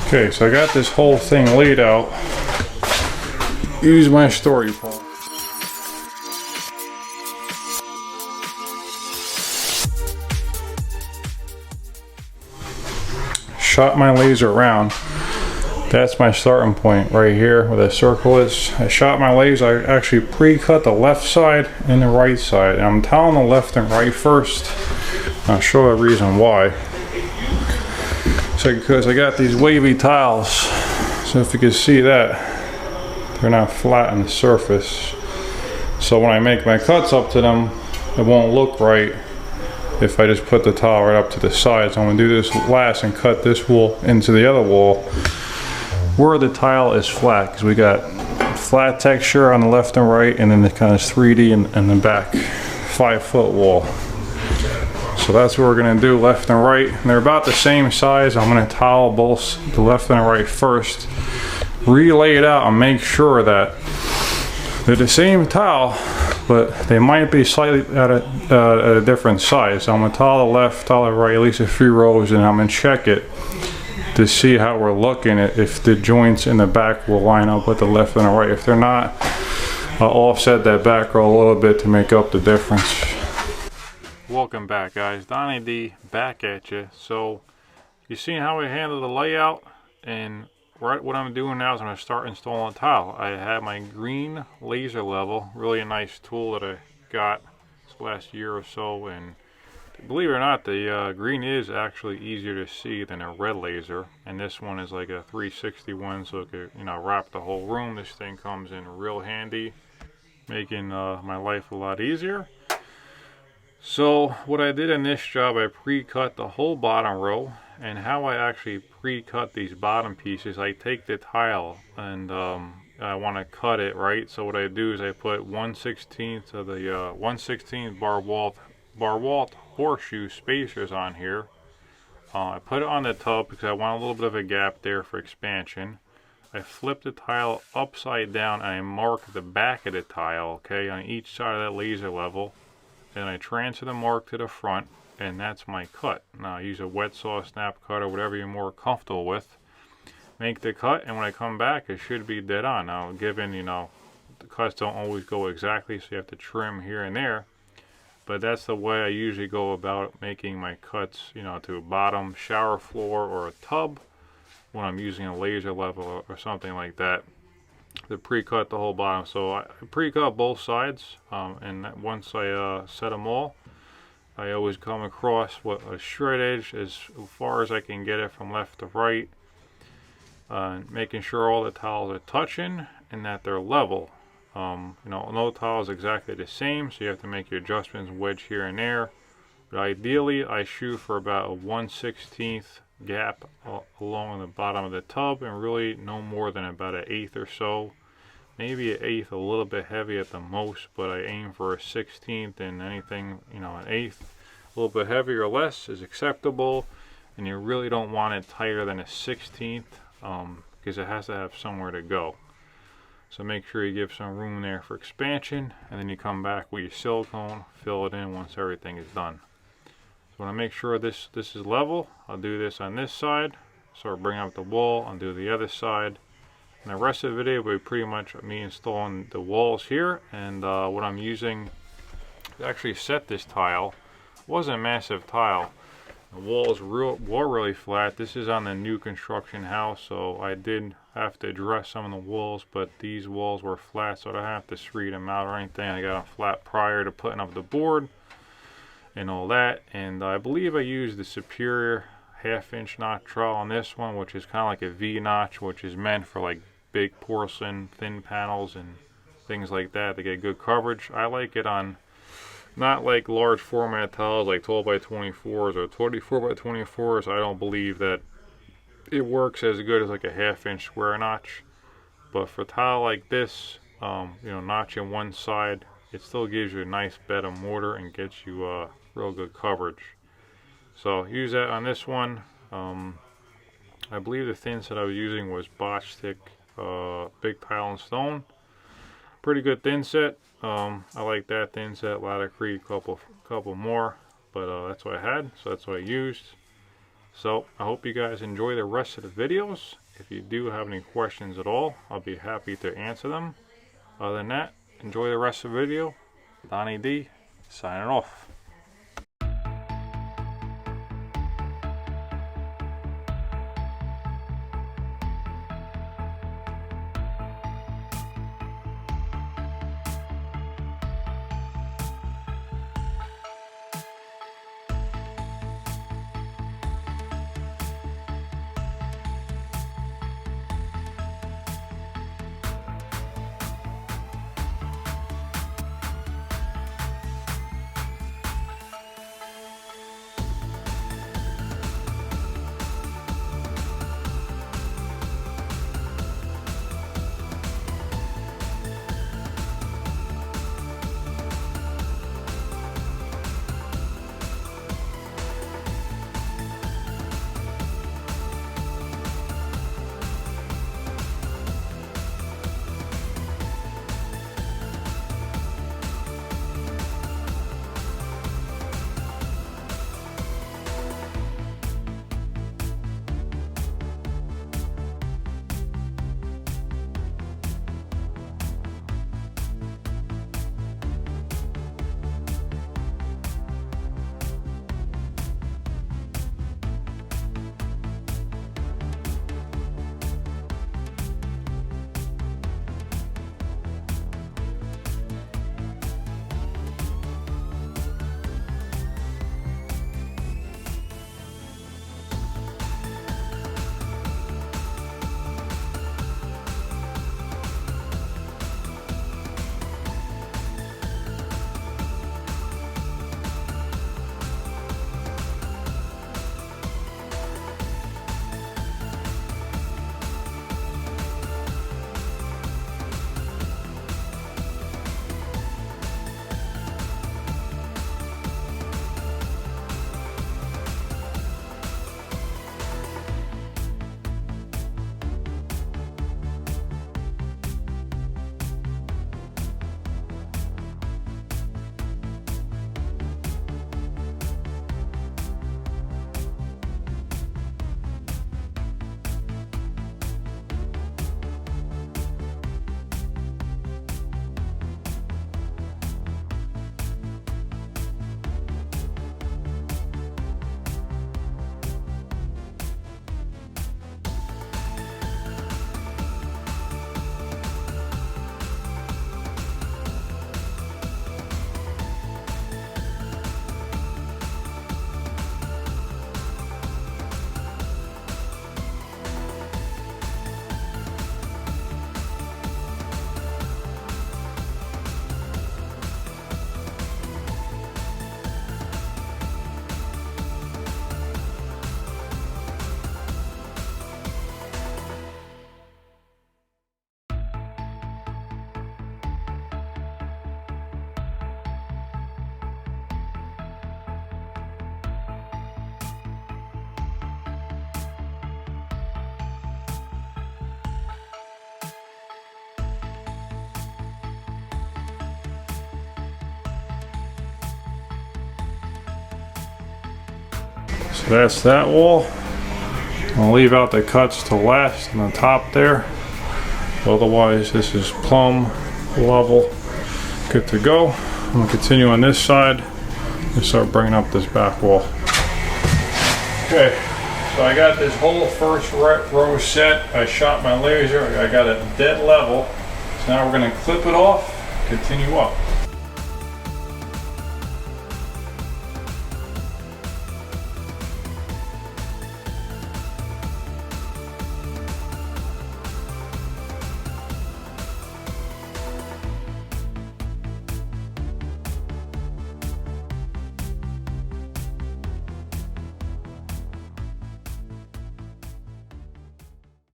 Okay, so I got this whole thing laid out. Use my story point. Shot my laser around. That's my starting point right here where the circle is. I shot my laser. I actually pre-cut the left side and the right side. And I'm tiling the left and right first. I'll show a reason why. So because I got these wavy tiles, so if you can see that, they're not flat on the surface. So when I make my cuts up to them, it won't look right if I just put the tile right up to the sides. I'm going to do this last and cut this wall into the other wall where the tile is flat, because we got flat texture on the left and right, and then the kind of 3D in the back 5-foot wall. So that's what we're going to do, left and right. And they're about the same size. I'm going to tile both the left and right first, relay it out, and make sure that they're the same tile, but they might be slightly at a different size. So I'm going to tile the left, tile the right, at least a few rows, and I'm going to check it to see how we're looking at if the joints in the back will line up with the left and the right. If they're not, I'll offset that back row a little bit to make up the difference. Welcome back, guys. Donnie D back at you. So you seen how I handle the layout, and right what I'm doing now is I'm going to start installing tile. I have my green laser level, really a nice tool that I got this last year or so, and believe it or not, the green is actually easier to see than a red laser, and this one is like a 361, so it could, you know, wrap the whole room. This thing comes in real handy, making my life a lot easier. So what I did in this job, I pre-cut the whole bottom row, and how I actually pre-cut these bottom pieces, I take the tile and I want to cut it, right? So what I do is I put 1/16 of the 1/16 bar walt horseshoe spacers on here. I put it on the tub because I want a little bit of a gap there for expansion. I flip the tile upside down and I mark the back of the tile, okay, on each side of that laser level. Then I transfer the mark to the front, and that's my cut. Now I use a wet saw, snap cut, or whatever you're more comfortable with. Make the cut, and when I come back, it should be dead on. Now, given, you know, the cuts don't always go exactly, so you have to trim here and there. But that's the way I usually go about making my cuts, you know, to a bottom shower floor or a tub when I'm using a laser level or something like that, to pre-cut the whole bottom. So I pre-cut both sides, and once I set them all, I always come across with a straight edge as far as I can get it from left to right, making sure all the tiles are touching and that they're level. You know, no tile is exactly the same, so you have to make your adjustments, wedge here and there. But ideally, I shoot for about a 1/16 gap along the bottom of the tub, and really no more than about an 1/8 or so. Maybe an 1/8, a little bit heavy at the most, but I aim for a 1/16, and anything, you know, an 1/8, a little bit heavier or less is acceptable. And you really don't want it tighter than a 1/16, because it has to have somewhere to go. So make sure you give some room there for expansion, and then you come back with your silicone, fill it in once everything is done. So when I make sure this is level, I'll do this on this side. So I'll bring up the wall and do the other side. And the rest of the video will be pretty much me installing the walls here, and what I'm using to actually set this tile. It wasn't a massive tile. The walls were really flat. This is on the new construction house, so I did have to address some of the walls, but these walls were flat, so I don't have to screed them out or anything. I got them flat prior to putting up the board and all that. And I believe I used the Superior 1/2-inch notch trowel on this one, which is kind of like a V notch, which is meant for like big porcelain thin panels and things like that to get good coverage. I like it on not like large format tiles like 12x24s or 24x24s. I don't believe that it works as good as like a 1/2-inch square notch. But for tile like this, you know, notching one side, it still gives you a nice bed of mortar and gets you real good coverage. So use that on this one. I believe the thin set I was using was Botch Stick Big Tile and Stone. Pretty good thin set. I like that thin set. Latticrete, couple more, but that's what I had, so that's what I used. So I hope you guys enjoy the rest of the videos. If you do have any questions at all, I'll be happy to answer them. Other than that, enjoy the rest of the video. Donnie D, signing off. So that's that wall. I'll leave out the cuts to last on the top there. Otherwise, this is plumb level, good to go. I'm gonna continue on this side and start bringing up this back wall. Okay, so I got this whole first row set. I shot my laser. I got it dead level. So now we're gonna clip it off, continue up.